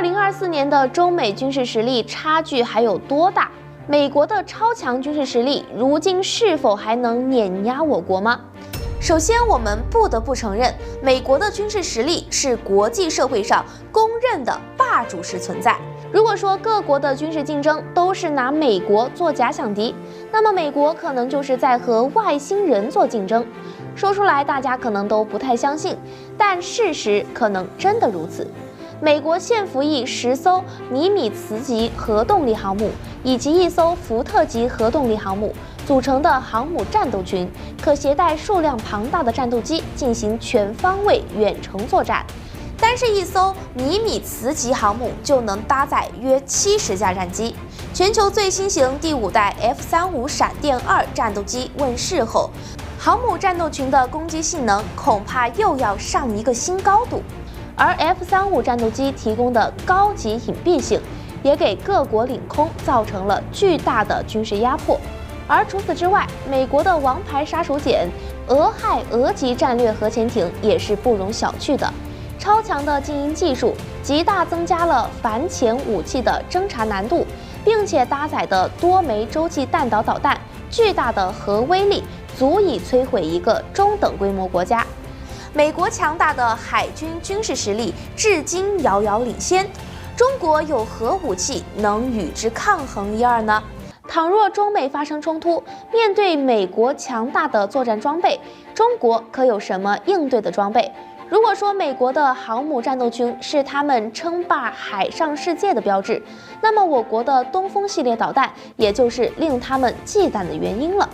2024年的中美军事实力差距还有多大？美国的超强军事实力，如今是否还能碾压我国吗？首先，我们不得不承认，美国的军事实力是国际社会上公认的霸主式存在。如果说各国的军事竞争都是拿美国做假想敌，那么美国可能就是在和外星人做竞争。说出来大家可能都不太相信，但事实可能真的如此。美国现服役10艘尼米茨级核动力航母以及1艘福特级核动力航母组成的航母战斗群，可携带数量庞大的战斗机进行全方位远程作战。单是1艘尼米茨级航母就能搭载约70架战机。全球最新型第5代 F-35闪电2战斗机问世后，航母战斗群的攻击性能恐怕又要上一个新高度。而 F-35战斗机提供的高级隐蔽性，也给各国领空造成了巨大的军事压迫。而除此之外，美国的王牌杀手锏俄亥俄级战略核潜艇也是不容小觑的。超强的经营技术极大增加了反潜武器的侦察难度，并且搭载的多枚洲际弹道导弹，巨大的核威力足以摧毁一个中等规模国家。美国强大的海军军事实力至今遥遥领先，中国有何武器能与之抗衡一二呢？倘若中美发生冲突，面对美国强大的作战装备，中国可有什么应对的装备？如果说美国的航母战斗群是他们称霸海上世界的标志，那么我国的东风系列导弹也就是令他们忌惮的原因了。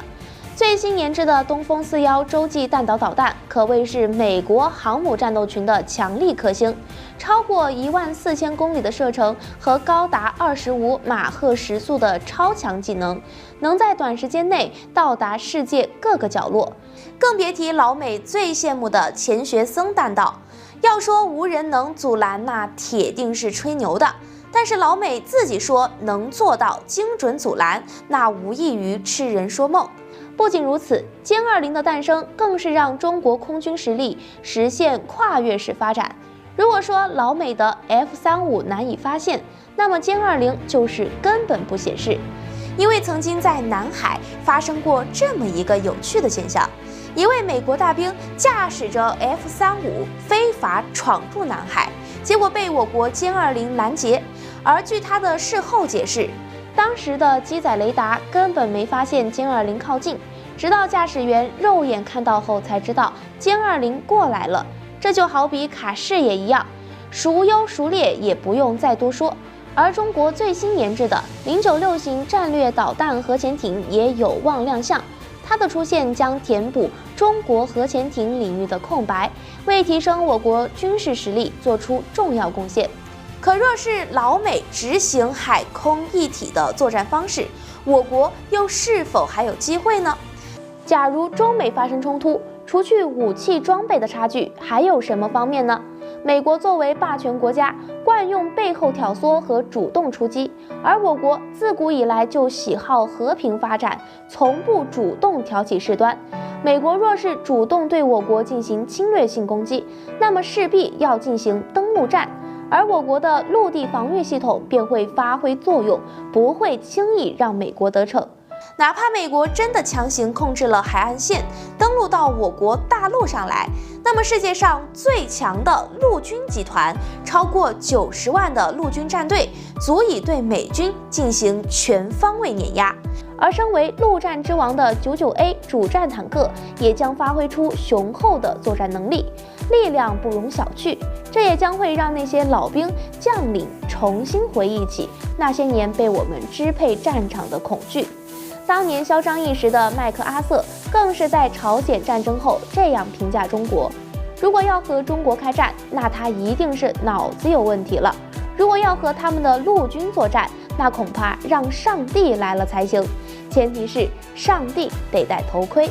最新研制的东风41洲际弹道导弹可谓是美国航母战斗群的强力克星，超过14000公里的射程和高达25马赫时速的超强技能，能在短时间内到达世界各个角落。更别提老美最羡慕的钱学森弹道。要说无人能阻拦，那铁定是吹牛的。但是老美自己说能做到精准阻拦，那无异于痴人说梦。不仅如此，歼20的诞生更是让中国空军实力实现跨越式发展。如果说老美的 F-35难以发现，那么歼20就是根本不显示。因为曾经在南海发生过这么一个有趣的现象，一位美国大兵驾驶着 F-35非法闯入南海，结果被我国歼20拦截。而据他的事后解释，当时的机载雷达根本没发现歼20靠近，直到驾驶员肉眼看到后才知道歼20过来了。这就好比卡视野一样，孰优孰劣也不用再多说。而中国最新研制的096型战略导弹核潜艇也有望亮相，它的出现将填补中国核潜艇领域的空白，为提升我国军事实力做出重要贡献。可若是老美执行海空一体的作战方式，我国又是否还有机会呢？假如中美发生冲突，除去武器装备的差距，还有什么方面呢？美国作为霸权国家，惯用背后挑唆和主动出击，而我国自古以来就喜好和平发展，从不主动挑起事端。美国若是主动对我国进行侵略性攻击，那么势必要进行登陆战，而我国的陆地防御系统便会发挥作用，不会轻易让美国得逞。哪怕美国真的强行控制了海岸线，登陆到我国大陆上来，那么世界上最强的陆军集团，超过90万的陆军战队，足以对美军进行全方位碾压。而身为陆战之王的99A 主战坦克，也将发挥出雄厚的作战能力，力量不容小觑。这也将会让那些老兵将领重新回忆起那些年被我们支配战场的恐惧。当年嚣张一时的麦克阿瑟，更是在朝鲜战争后这样评价中国：如果要和中国开战，那他一定是脑子有问题了；如果要和他们的陆军作战，那恐怕让上帝来了才行。前提是上帝得戴头盔。